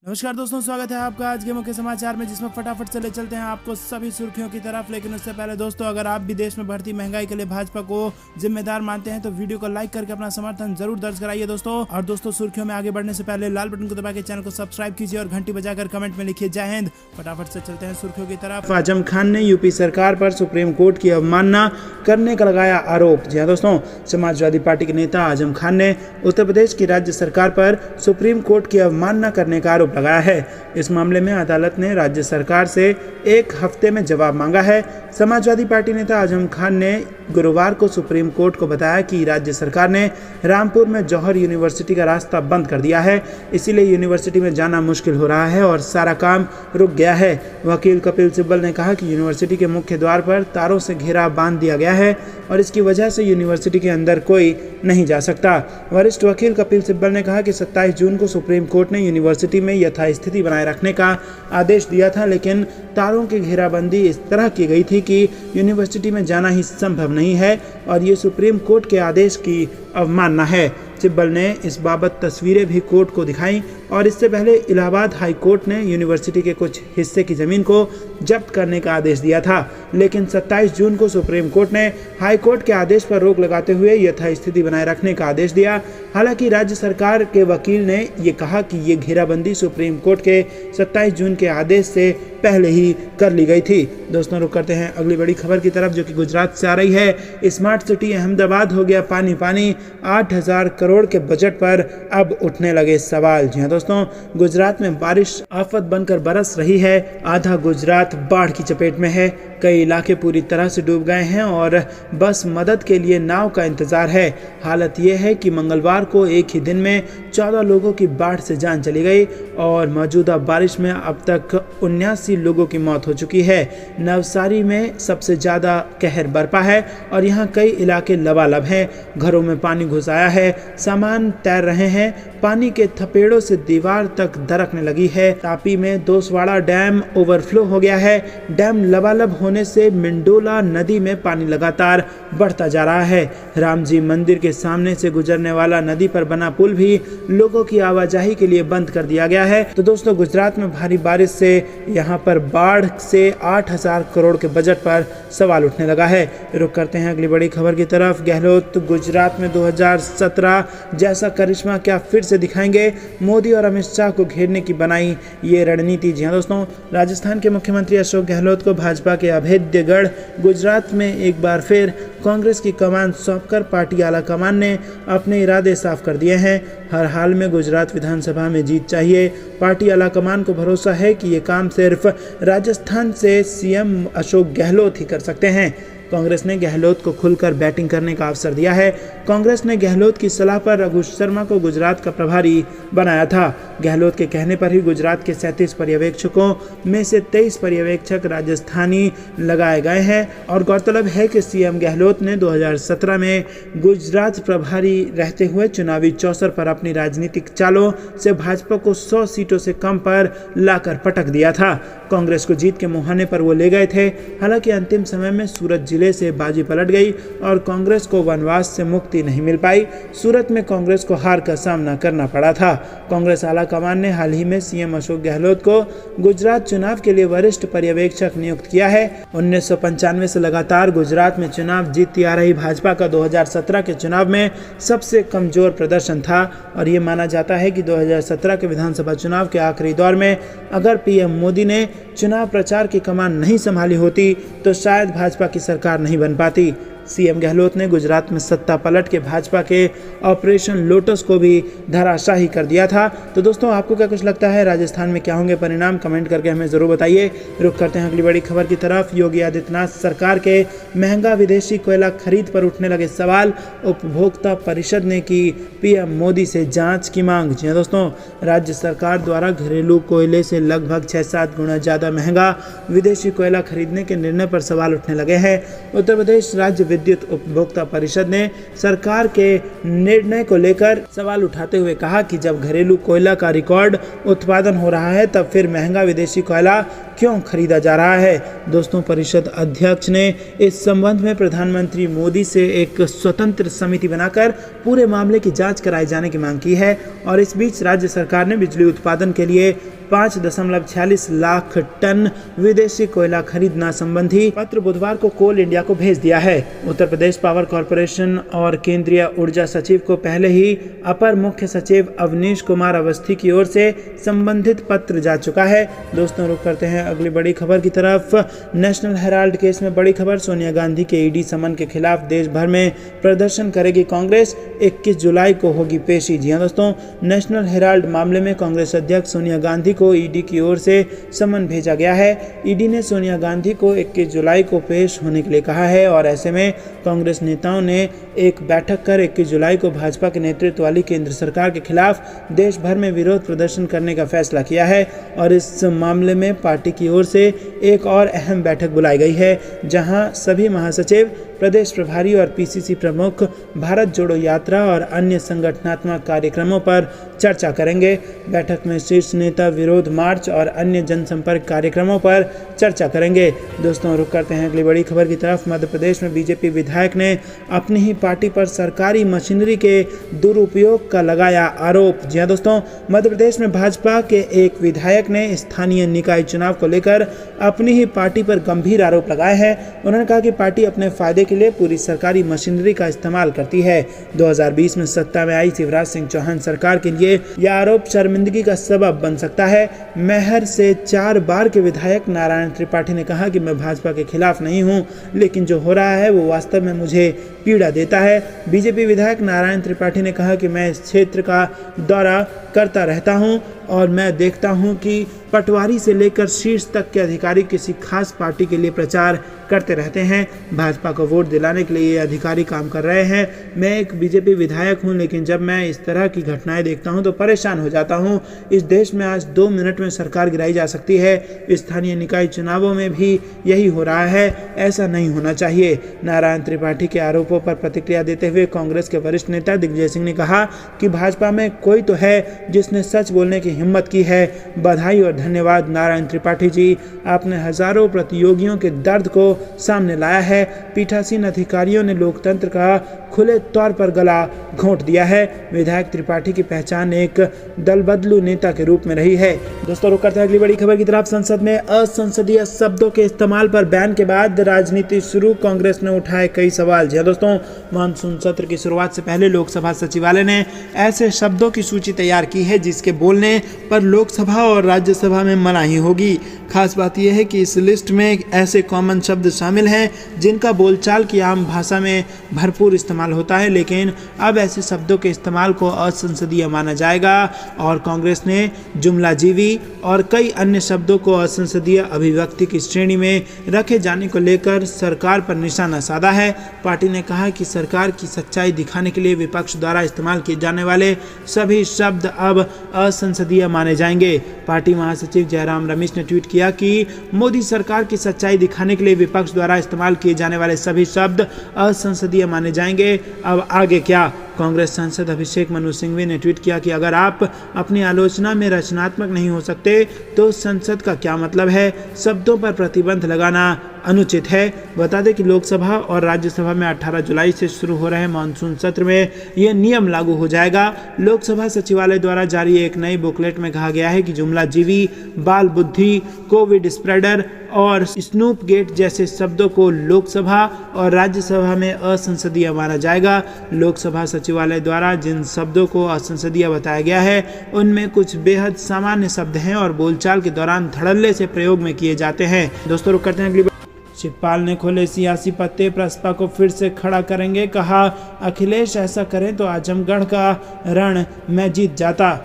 नमस्कार दोस्तों, स्वागत है आपका आज के मुख्य समाचार में, जिसमें फटाफट से ले चलते हैं आपको सभी सुर्खियों की तरफ। लेकिन उससे पहले दोस्तों, अगर आप भी देश में बढ़ती महंगाई के लिए भाजपा को जिम्मेदार मानते हैं तो वीडियो को लाइक करके अपना समर्थन जरूर दर्ज कराइए दोस्तों। और दोस्तों, सुर्खियों में आगे बढ़ने से पहले लाल बटन को दबा के चैनल को सब्सक्राइब कीजिए और घंटी बजाकर कमेंट में लिखिए जय हिंद। फटाफट से चलते हैं सुर्खियों की तरफ। आजम खान ने यूपी सरकार पर सुप्रीम कोर्ट की अवमानना करने का लगाया आरोप। जी हाँ दोस्तों, समाजवादी पार्टी के नेता आजम खान ने उत्तर प्रदेश की राज्य सरकार पर सुप्रीम कोर्ट की अवमानना करने का आरोप लगाया है। इस मामले में अदालत ने राज्य सरकार से 1 हफ्ते में जवाब मांगा है। समाजवादी पार्टी नेता आजम खान ने गुरुवार को सुप्रीम कोर्ट को बताया कि राज्य सरकार ने रामपुर में जौहर यूनिवर्सिटी का रास्ता बंद कर दिया है, इसीलिए यूनिवर्सिटी में जाना मुश्किल हो रहा है और सारा काम रुक गया है। वकील कपिल सिब्बल ने कहा कि यूनिवर्सिटी के मुख्य द्वार पर तारों से घेरा बांध दिया गया है और इसकी वजह से यूनिवर्सिटी के अंदर कोई नहीं जा सकता। वरिष्ठ वकील कपिल सिब्बल ने कहा कि 27 जून को सुप्रीम कोर्ट ने यूनिवर्सिटी में यथास्थिति बनाए रखने का आदेश दिया था, लेकिन तारों की घेराबंदी इस तरह की गई थी कि यूनिवर्सिटी में जाना ही संभव नहीं है और ये सुप्रीम कोर्ट के आदेश की अवमानना है। सिब्बल ने इस बाबत तस्वीरें भी कोर्ट को दिखाई और इससे पहले इलाहाबाद हाई कोर्ट ने यूनिवर्सिटी के कुछ हिस्से की जमीन को जब्त करने का आदेश दिया था, लेकिन 27 जून को सुप्रीम कोर्ट ने हाई कोर्ट के आदेश पर रोक लगाते हुए यथास्थिति बनाए रखने का आदेश दिया। हालांकि राज्य सरकार के वकील ने ये कहा कि ये घेराबंदी सुप्रीम कोर्ट के 27 जून के आदेश से पहले ही कर ली गई थी। दोस्तों, रुक करते हैं अगली बड़ी खबर की तरफ, जो कि गुजरात से आ रही है। स्मार्ट सिटी अहमदाबाद हो गया पानी पानी, 8,000 करोड़ के बजट पर अब उठने लगे सवाल। जी हाँ दोस्तों, गुजरात में बारिश आफत बनकर बरस रही है। आधा गुजरात बाढ़ की चपेट में है, कई इलाके पूरी तरह से डूब गए हैं और बस मदद के लिए नाव का इंतजार है। हालत यह है कि मंगलवार को एक ही दिन में 14 लोगों की बाढ़ से जान चली गई और मौजूदा बारिश में अब तक 79 लोगों की मौत हो चुकी है। नवसारी में सबसे ज़्यादा कहर बरपा है और यहाँ कई इलाके लबालब हैं। घरों में पानी घुस आया है, सामान तैर रहे हैं, पानी के थपेड़ों से दीवार तक दरकने लगी है। तापी में दोसवाड़ा डैम ओवरफ्लो हो गया है। डैम लबालब होने से मिंडोला नदी में पानी लगातार बढ़ता जा रहा है। राम जी मंदिर के सामने से गुजरने वाला नदी पर बना पुल भी लोगों की आवाजाही के लिए बंद कर दिया गया है। तो दोस्तों, गुजरात में भारी बारिश से यहाँ पर बाढ़ से 8,000 करोड़ के बजट पर सवाल उठने लगा है। रुक करते हैं अगली बड़ी खबर की तरफ। गहलोत गुजरात में 2017 जैसा करिश्मा क्या फिर से दिखाएंगे? मोदी और अमित शाह को घेरने की बनाई ये रणनीति। जी हाँ दोस्तों, राजस्थान के मुख्यमंत्री अशोक गहलोत को भाजपा के अभेद्य गढ़ गुजरात में एक बार फिर कांग्रेस की कमान सौंपकर पार्टी आला कमान ने अपने इरादे साफ कर दिए हैं। हर हाल में गुजरात विधानसभा में जीत चाहिए। पार्टी आला कमान को भरोसा है कि ये काम सिर्फ राजस्थान से सीएम अशोक गहलोत ही कर सकते हैं। कांग्रेस ने गहलोत को खुलकर बैटिंग करने का अवसर दिया है। कांग्रेस ने गहलोत की सलाह पर रघु शर्मा को गुजरात का प्रभारी बनाया था। गहलोत के कहने पर ही गुजरात के 37 पर्यवेक्षकों में से 23 पर्यवेक्षक राजस्थानी लगाए गए हैं और गौरतलब है कि सीएम गहलोत ने 2017 में गुजरात प्रभारी रहते हुए चुनावी चौसर पर अपनी राजनीतिक चालों से भाजपा को 100 सीटों से कम पर लाकर पटक दिया था। कांग्रेस को जीत के मुहाने पर वो ले गए थे। हालांकि अंतिम समय में सूरत जिले से बाजी पलट गई और कांग्रेस को वनवास से मुक्ति नहीं मिल पाई। सूरत में कांग्रेस को हार का सामना करना पड़ा था। कांग्रेस आला कमान ने हाल ही में सीएम अशोक गहलोत को गुजरात चुनाव के लिए वरिष्ठ पर्यवेक्षक नियुक्त किया है। 1995 से लगातार गुजरात में चुनाव जीतती आ रही भाजपा का 2017 के चुनाव में सबसे कमजोर प्रदर्शन था और ये माना जाता है कि 2017 के विधानसभा चुनाव के आखिरी दौर में अगर पीएम मोदी ने चुनाव प्रचार की कमान नहीं संभाली होती तो शायद भाजपा की सरकार नहीं बन पाती। सीएम गहलोत ने गुजरात में सत्ता पलट के भाजपा के ऑपरेशन लोटस को भी धराशाही कर दिया था। तो दोस्तों, आपको क्या कुछ लगता है, राजस्थान में क्या होंगे परिणाम? कमेंट करके हमें ज़रूर बताइए। रुक करते हैं अगली बड़ी खबर की तरफ। योगी आदित्यनाथ सरकार के महंगा विदेशी कोयला खरीद पर उठने लगे सवाल। उपभोक्ता परिषद ने की पीएम मोदी से जाँच की मांग। जी हाँ दोस्तों, राज्य सरकार द्वारा घरेलू कोयले से लगभग 6-7 गुना ज़्यादा महंगा विदेशी कोयला खरीदने के निर्णय पर सवाल उठने लगे हैं। उत्तर प्रदेश राज्य विद्युत उपभोक्ता परिषद ने सरकार के निर्णय को लेकर सवाल उठाते हुए कहा कि जब घरेलू कोयला का रिकॉर्ड उत्पादन हो रहा है तब फिर महंगा विदेशी कोयला क्यों खरीदा जा रहा है। दोस्तों, परिषद अध्यक्ष ने इस संबंध में प्रधानमंत्री मोदी से एक स्वतंत्र समिति बनाकर पूरे मामले की जांच कराए जाने की मांग की है और इस बीच राज्य सरकार ने बिजली उत्पादन के लिए 5.46 लाख टन विदेशी कोयला खरीदना संबंधी पत्र बुधवार को कोल इंडिया को भेज दिया है। उत्तर प्रदेश पावर कॉरपोरेशन और केंद्रीय ऊर्जा सचिव को पहले ही अपर मुख्य सचिव अवनीश कुमार अवस्थी की ओर से संबंधित पत्र जा चुका है। दोस्तों रुक करते हैं अगली बड़ी खबर की तरफ। नेशनल हेराल्ड केस में बड़ी खबर, सोनिया गांधी के ईडी समन के खिलाफ देश भर में प्रदर्शन करेगी कांग्रेस, 21 जुलाई को होगी पेशी। जी हां दोस्तों, नेशनल हेराल्ड मामले में कांग्रेस अध्यक्ष सोनिया गांधी को ईडी की ओर से समन भेजा गया है। ईडी ने सोनिया गांधी को 21 जुलाई को पेश होने के लिए कहा है और ऐसे में कांग्रेस नेताओं ने एक बैठक कर 21 जुलाई को भाजपा के नेतृत्व वाली केंद्र सरकार के खिलाफ देश भर में विरोध प्रदर्शन करने का फैसला किया है और इस मामले में पार्टी की ओर से एक और अहम बैठक बुलाई गई है, जहां सभी महासचिव, प्रदेश प्रभारी और पीसीसी प्रमुख भारत जोड़ो यात्रा और अन्य संगठनात्मक कार्यक्रमों पर चर्चा करेंगे। बैठक में शीर्ष नेता विरोध मार्च और अन्य जनसंपर्क कार्यक्रमों पर चर्चा करेंगे। दोस्तों रुक करते हैं अगली बड़ी खबर की तरफ। मध्य प्रदेश में बीजेपी विधायक ने अपनी ही पार्टी पर सरकारी मशीनरी के दुरुपयोग का लगाया आरोप। जी हां दोस्तों, मध्य प्रदेश में भाजपा के एक विधायक ने स्थानीय निकाय चुनाव को लेकर अपनी ही पार्टी पर गंभीर आरोप लगाए हैं। उन्होंने कहा कि पार्टी अपने फायदे के लिए पूरी सरकारी मशीनरी का इस्तेमाल करती है। 2020 में सत्ता में आई शिवराज सिंह चौहान सरकार के लिए यह आरोप शर्मिंदगी का सबब बन सकता है। मैहर से 4 बार के विधायक नारायण त्रिपाठी ने कहा कि मैं भाजपा के खिलाफ नहीं हूं, लेकिन जो हो रहा है वो वास्तव में मुझे पीड़ा देता है। बीजेपी विधायक नारायण त्रिपाठी ने कहा कि मैं इस क्षेत्र का दौरा करता रहता हूं और मैं देखता हूं कि पटवारी से लेकर शीर्ष तक के अधिकारी किसी खास पार्टी के लिए प्रचार करते रहते हैं। भाजपा को वोट दिलाने के लिए ये अधिकारी काम कर रहे हैं। मैं एक बीजेपी विधायक हूं, लेकिन जब मैं इस तरह की घटनाएं देखता हूं तो परेशान हो जाता हूं। इस देश में आज 2 मिनट में सरकार गिराई जा सकती है। स्थानीय निकाय चुनावों में भी यही हो रहा है, ऐसा नहीं होना चाहिए। नारायण त्रिपाठी के आरोपों पर प्रतिक्रिया देते हुए कांग्रेस के वरिष्ठ नेता दिग्विजय सिंह ने कहा कि भाजपा में कोई तो है जिसने सच बोलने की हिम्मत की है। बधाई और धन्यवाद नारायण त्रिपाठी जी, आपने हजारों प्रतियोगियों के दर्द को सामने लाया है। पीठासीन अधिकारियों ने लोकतंत्र का खुले तौर पर गला घोंट दिया है। विधायक त्रिपाठी की पहचान एक दलबदलू नेता के रूप में रही है। दोस्तों रुक करते हैं अगली बड़ी खबर की तरफ। संसद में असंसदीय शब्दों के इस्तेमाल पर बैन के बाद राजनीति शुरू, कांग्रेस ने उठाए कई सवाल। जी दोस्तों, मानसून सत्र की शुरुआत से पहले लोकसभा सचिवालय ने ऐसे शब्दों की सूची तैयार की है जिसके बोलने पर लोकसभा और राज्यसभा में मनाही होगी। खास बात यह है कि इस लिस्ट में ऐसे कॉमन शब्द शामिल हैं जिनका बोलचाल की आम भाषा में भरपूर इस्तेमाल होता है, लेकिन अब ऐसे शब्दों के इस्तेमाल को असंसदीय माना जाएगा और कांग्रेस ने जुमलाजीवी और कई अन्य शब्दों को असंसदीय अभिव्यक्ति की श्रेणी में रखे जाने को लेकर सरकार पर निशाना साधा है। पार्टी ने कहा कि सरकार की सच्चाई दिखाने के लिए विपक्ष द्वारा इस्तेमाल किए जाने वाले सभी शब्द अब असंसदीय माने जाएंगे। पार्टी महासचिव जयराम रमेश ने ट्वीट किया कि मोदी सरकार की सच्चाई दिखाने के लिए विपक्ष द्वारा इस्तेमाल किए जाने वाले सभी शब्द असंसदीय माने जाएंगे। अब आगे क्या? कांग्रेस सांसद अभिषेक मनु सिंघवी ने ट्वीट किया कि अगर आप अपनी आलोचना में रचनात्मक नहीं हो सकते तो संसद का क्या मतलब है? शब्दों पर प्रतिबंध लगाना अनुचित है। बता दें कि लोकसभा और राज्यसभा में 18 जुलाई से शुरू हो रहे मानसून सत्र में यह नियम लागू हो जाएगा। लोकसभा सचिवालय द्वारा जारी एक नई बुकलेट में कहा गया है कि जुमलाजीवी, बाल बुद्धि, कोविड स्प्रेडर और स्नूप गेट जैसे शब्दों को लोकसभा और राज्यसभा में असंसदीय माना जाएगा। लोकसभा सचिवालय द्वारा जिन शब्दों को असंसदीय बताया गया है उनमें कुछ बेहद सामान्य शब्द हैं और बोलचाल के दौरान धड़ल्ले से प्रयोग में किए जाते हैं। दोस्तों रुक करते हैं अगली। शिवपाल ने खोले सियासी पत्ते, प्रसपा को फिर से खड़ा करेंगे। कहा अखिलेश ऐसा करें तो आजमगढ़ का रण मैं जीत जाता।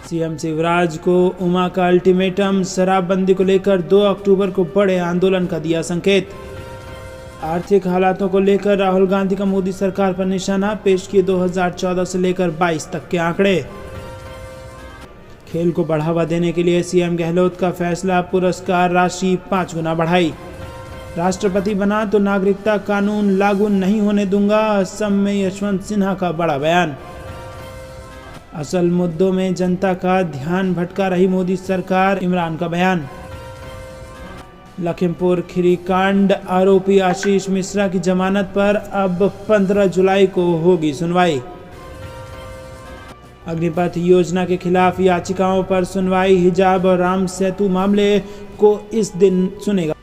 सीएम शिवराज को उमा का अल्टीमेटम, शराबबंदी को लेकर 2 अक्टूबर को बड़े आंदोलन का दिया संकेत। आर्थिक हालातों को लेकर राहुल गांधी का मोदी सरकार पर निशाना, पेश किए 2014 से लेकर 22 तक के आंकड़े। खेल को बढ़ावा देने के लिए सीएम गहलोत का फैसला, पुरस्कार राशि 5 गुना बढ़ाई। राष्ट्रपति बना तो नागरिकता कानून लागू नहीं होने दूंगा, असम में यशवंत सिन्हा का बड़ा बयान। असल मुद्दों में जनता का ध्यान भटका रही मोदी सरकार, इमरान का बयान। लखीमपुर खीरी कांड आरोपी आशीष मिश्रा की जमानत पर अब 15 जुलाई को होगी सुनवाई। अग्निपथ योजना के खिलाफ याचिकाओं पर सुनवाई। हिजाब और राम सेतु मामले को इस दिन सुनेगा।